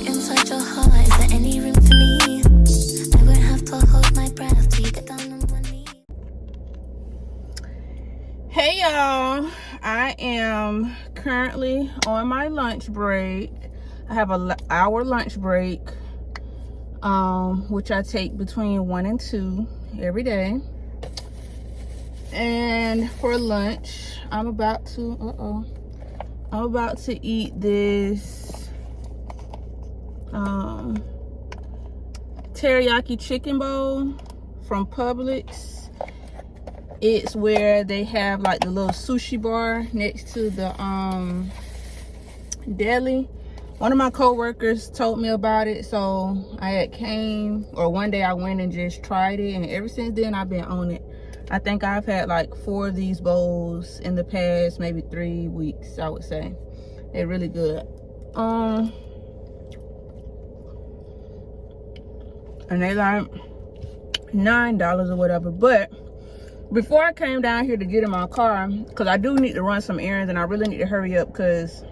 look inside your heart. Is there any room for me? I won't have to hold my breath till you get down on one knee. Hey y'all, I am currently on my lunch break. I have an hour lunch break, which I take between 1 and 2 every day. And for lunch, I'm about to eat this teriyaki chicken bowl from Publix. It's where they have like the little sushi bar next to the deli. One of my co-workers told me about it, so one day I went and just tried it, and ever since then I've been on it. I think I've had like 4 of these bowls in the past maybe 3 weeks, I would say. They're really good. And they like $9 or whatever. But before I came down here to get in my car, because I do need to run some errands and I really need to hurry up because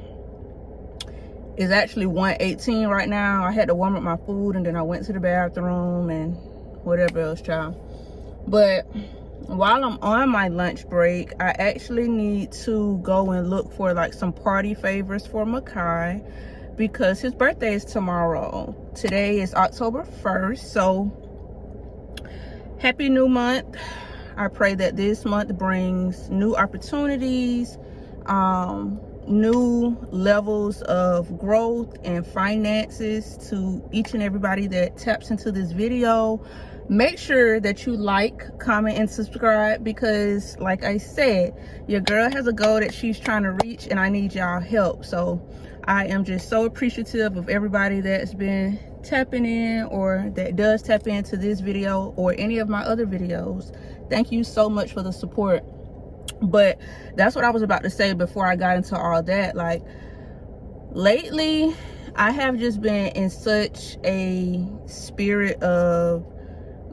it's actually 1:18 right now. I had to warm up my food and then I went to the bathroom and whatever else, child. But while I'm on my lunch break, I actually need to go and look for like some party favors for Makai because his birthday is tomorrow. Today is October 1st, so happy new month. I pray that this month brings new opportunities, new levels of growth and finances to each and everybody that taps into this video. Make sure that you like, comment, and subscribe because like I said, your girl has a goal that she's trying to reach and I need y'all help. So I am just so appreciative of everybody that's been tapping in or that does tap into this video or any of my other videos. Thank you so much for the support. But that's what I was about to say before I got into all that. Like, lately I have just been in such a spirit of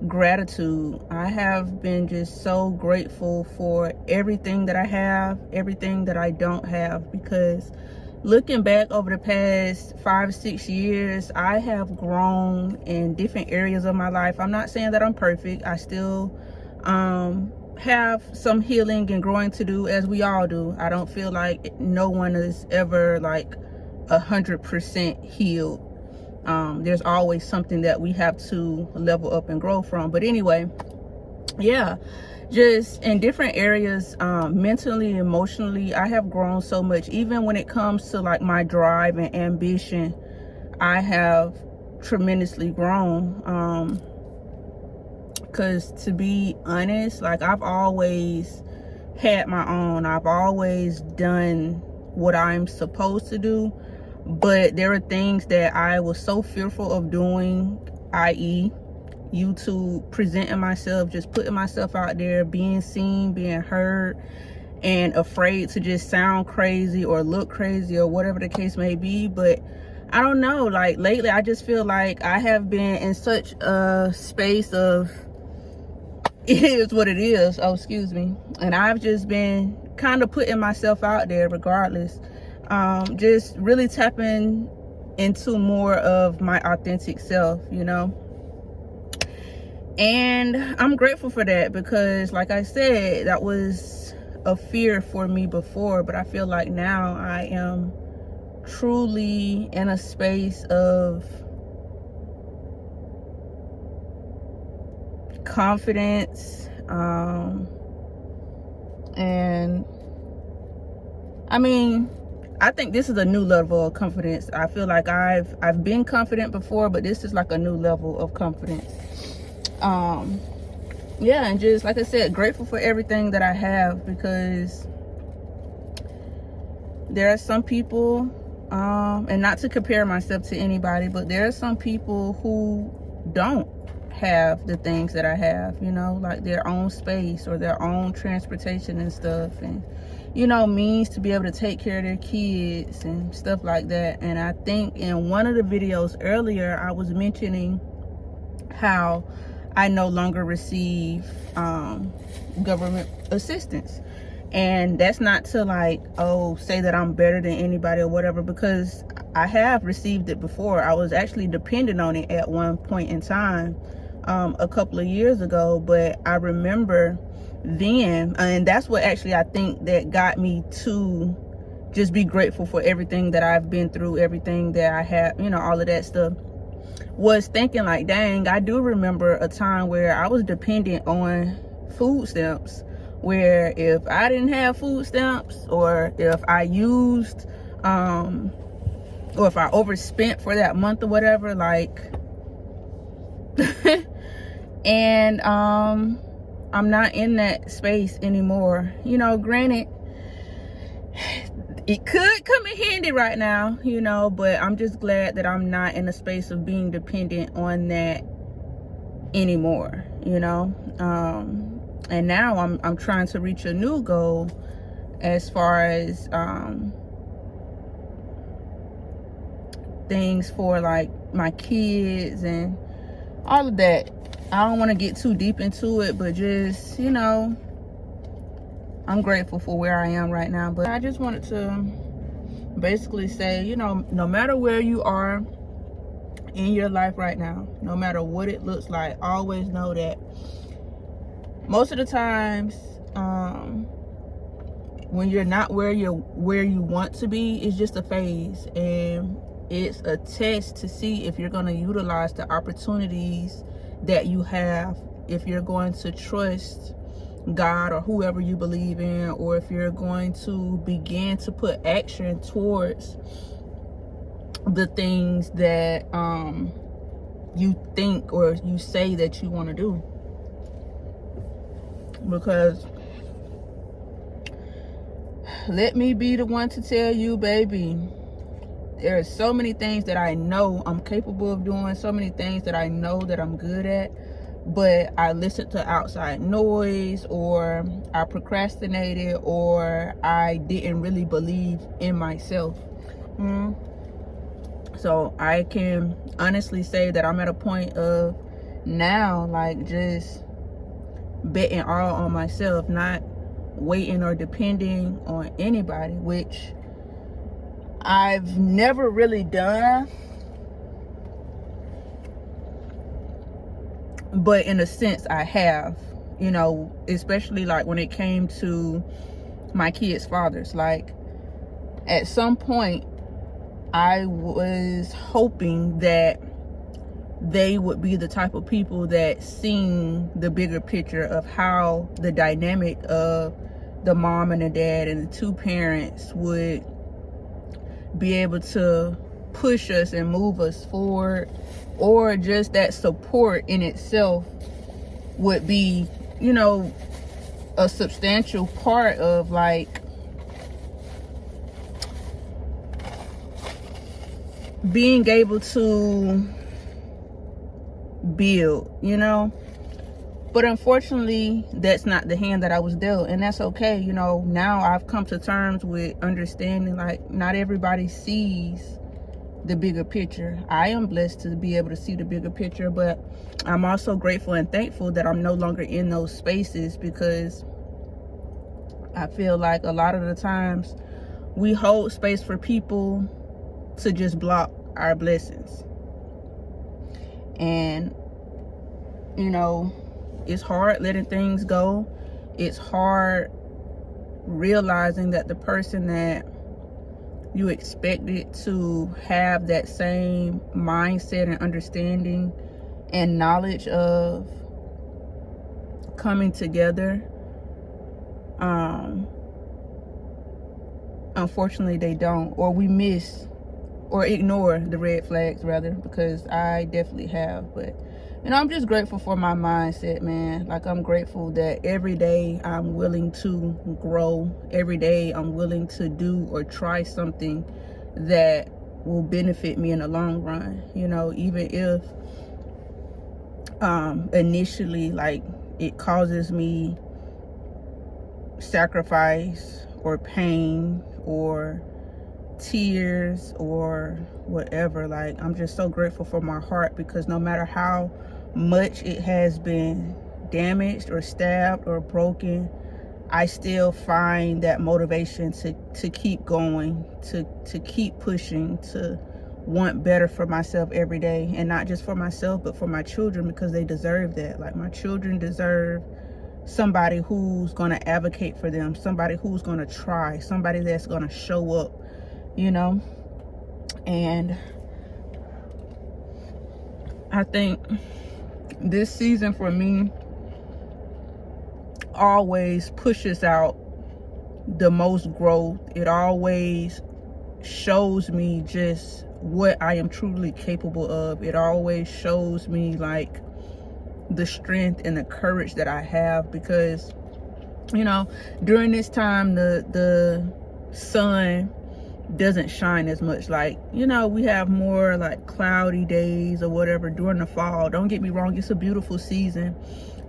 gratitude. I have been just so grateful for everything that I have, everything that I don't have, because looking back over the past 5-6 years, I have grown in different areas of my life. I'm not saying that I'm perfect. I still have some healing and growing to do, as we all do. I don't feel like no one is ever like 100% healed. There's always something that we have to level up and grow from. But anyway, yeah, just in different areas, mentally, emotionally, I have grown so much. Even when it comes to like my drive and ambition, I have tremendously grown. Because to be honest, like, I've always had my own. I've always done what I'm supposed to do. But there are things that I was so fearful of doing, i.e. YouTube, presenting myself, just putting myself out there, being seen, being heard, and afraid to just sound crazy or look crazy or whatever the case may be. But I don't know, like lately I just feel like I have been in such a space of it is what it is, oh excuse me, and I've just been kind of putting myself out there regardless. Just really tapping into more of my authentic self, you know. And I'm grateful for that because, like I said, that was a fear for me before, but I feel like now I am truly in a space of confidence, and I mean, I think this is a new level of confidence. I feel like I've been confident before, but this is like a new level of confidence. Yeah, and just like I said, grateful for everything that I have, because there are some people, and not to compare myself to anybody, but there are some people who don't have the things that I have, you know, like their own space or their own transportation and stuff, and you know, means to be able to take care of their kids and stuff like that. And I think in one of the videos earlier, I was mentioning how I no longer receive government assistance. And that's not to like, oh, say that I'm better than anybody or whatever, because I have received it before. I was actually dependent on it at one point in time, a couple of years ago, but I remember then, and that's what actually I think that got me to just be grateful for everything that I've been through, everything that I have, you know, all of that stuff, was thinking like, dang, I do remember a time where I was dependent on food stamps, where if I didn't have food stamps, or if I used or if I overspent for that month or whatever, like and I'm not in that space anymore. You know, granted, it could come in handy right now, you know, but I'm just glad that I'm not in a space of being dependent on that anymore, you know. And now I'm trying to reach a new goal as far as things for like my kids and all of that. I don't want to get too deep into it, but just, you know, I'm grateful for where I am right now. But I just wanted to basically say, you know, no matter where you are in your life right now, no matter what it looks like, always know that most of the times when you're not where you want to be, it's just a phase, and it's a test to see if you're going to utilize the opportunities that you have, if you're going to trust God or whoever you believe in, or if you're going to begin to put action towards the things that you think or you say that you want to do. Because let me be the one to tell you, baby, there are so many things that I know I'm capable of doing, so many things that I know that I'm good at, but I listened to outside noise, or I procrastinated, or I didn't really believe in myself. So I can honestly say that I'm at a point of now, like, just betting all on myself, not waiting or depending on anybody, which I've never really done, but in a sense I have, you know, especially like when it came to my kids' fathers. Like, at some point I was hoping that they would be the type of people that seen the bigger picture of how the dynamic of the mom and the dad and the two parents would be able to push us and move us forward, or just that support in itself would be, you know, a substantial part of like being able to build, you know. But unfortunately, that's not the hand that I was dealt, and that's okay. You know, now I've come to terms with understanding, like, not everybody sees the bigger picture. I am blessed to be able to see the bigger picture, but I'm also grateful and thankful that I'm no longer in those spaces, because I feel like a lot of the times we hold space for people to just block our blessings. And, you know, it's hard letting things go. It's hard realizing that the person that you expected to have that same mindset and understanding and knowledge of coming together, unfortunately they don't, or we miss or ignore the red flags, rather, because I definitely have. But, you know, I'm just grateful for my mindset, man. Like, I'm grateful that every day I'm willing to grow. Every day I'm willing to do or try something that will benefit me in the long run. You know, even if initially, like, it causes me sacrifice or pain or tears or whatever. Like, I'm just so grateful for my heart, because no matter how much it has been damaged or stabbed or broken, I still find that motivation to keep going, to keep pushing, to want better for myself every day. And not just for myself, but for my children, because they deserve that. Like, my children deserve somebody who's going to advocate for them, somebody who's going to try, somebody that's going to show up, you know. And I think this season for me always pushes out the most growth. It always shows me just what I am truly capable of. It always shows me like the strength and the courage that I have, because, you know, during this time the sun doesn't shine as much. Like, you know, we have more like cloudy days or whatever during the fall. Don't get me wrong, it's a beautiful season.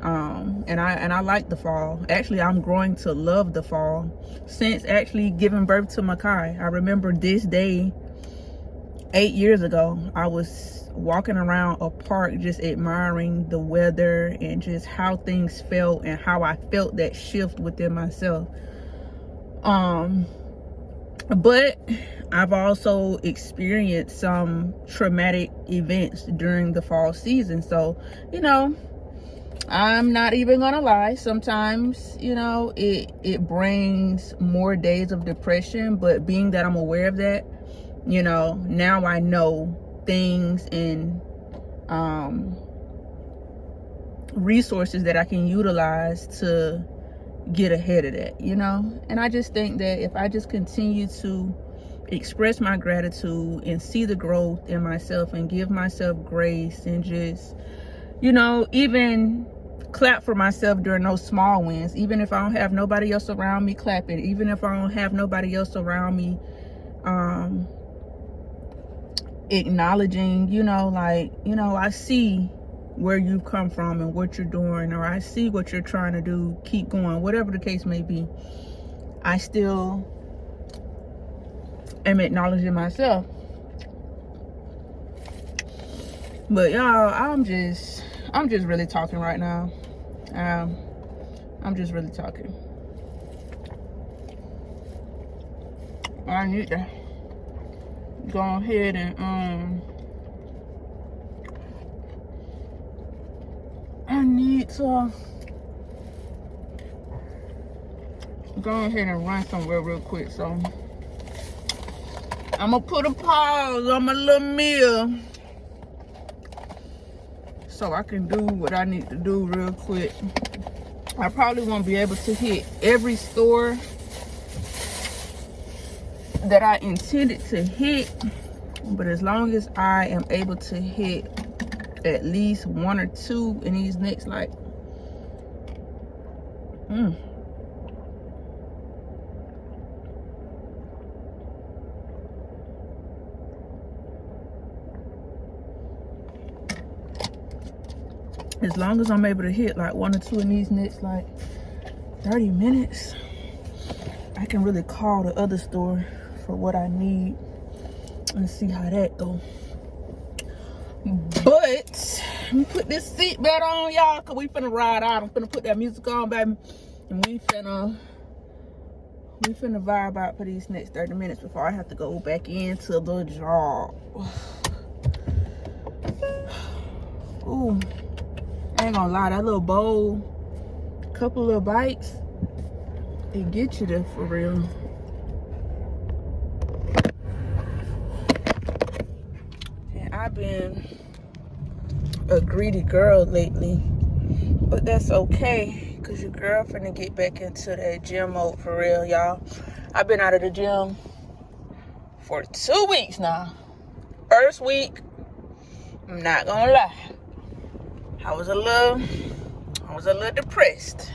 And I like the fall. Actually, I'm growing to love the fall since actually giving birth to Makai. I remember this day 8 years ago, I was walking around a park just admiring the weather and just how things felt and how I felt that shift within myself. But I've also experienced some traumatic events during the fall season. So, you know, I'm not even gonna lie, sometimes, you know, it brings more days of depression. But being that I'm aware of that, you know, now I know things and resources that I can utilize to get ahead of that, you know. And I just think that if I just continue to express my gratitude and see the growth in myself and give myself grace and just, you know, even clap for myself during those small wins, even if I don't have nobody else around me clapping, even if I don't have nobody else around me acknowledging, you know, like, you know, I see where you've come from and what you're doing, or I see what you're trying to do, keep going, whatever the case may be. I still am acknowledging myself. But y'all, I'm just really talking right now. I'm just really talking. I need to go ahead and I need to go ahead and run somewhere real quick. So I'm gonna put a pause on my little meal so I can do what I need to do real quick. I probably won't be able to hit every store that I intended to hit, but as long as I am able to hit at least one or two in these next, like, as long as I'm able to hit like one or two in these next like 30 minutes, I can really call the other store for what I need and see how that goes. But let me put this seatbelt on, y'all, because we finna ride out. I'm finna put that music on, baby, and we finna vibe out for these next 30 minutes before I have to go back into the job. Ooh, I ain't gonna lie, that little bowl, couple little bites, it gets you there for real. And I've been a greedy girl lately, but that's okay, because your girl finna get back into that gym mode for real, y'all. I've been out of the gym for 2 weeks now. First week, I'm not gonna lie, I was a little depressed,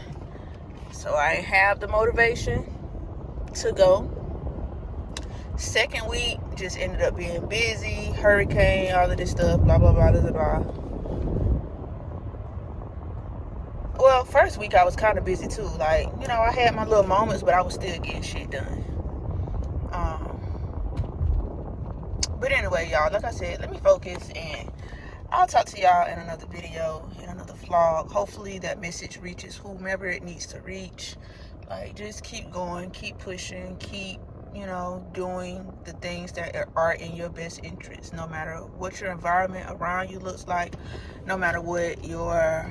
so I didn't have the motivation to go. Second week just ended up being busy, hurricane, all of this stuff, blah blah blah blah blah. Well, first week I was kind of busy too, like, you know, I had my little moments, but I was still getting shit done. But anyway, y'all, like I said, let me focus, and I'll talk to y'all in another video, in another vlog. Hopefully that message reaches whomever it needs to reach. Like, just keep going, keep pushing, keep, you know, doing the things that are in your best interest, no matter what your environment around you looks like, no matter what your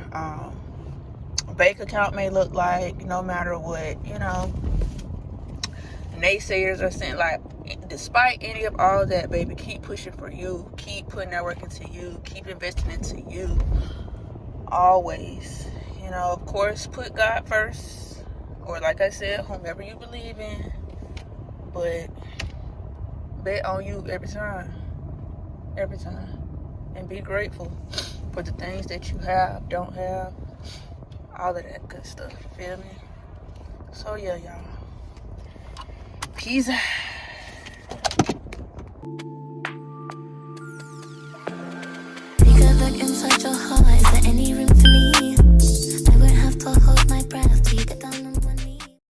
bank account may look like, no matter what, you know, naysayers are saying. Like, despite any of all that, baby, keep pushing for you, keep putting that work into you, keep investing into you, always. You know, of course, put God first, or like I said, whomever you believe in, but bet on you every time, and be grateful for the things that you have, don't have, all of that good stuff, you feel me? So yeah, y'all, peace out.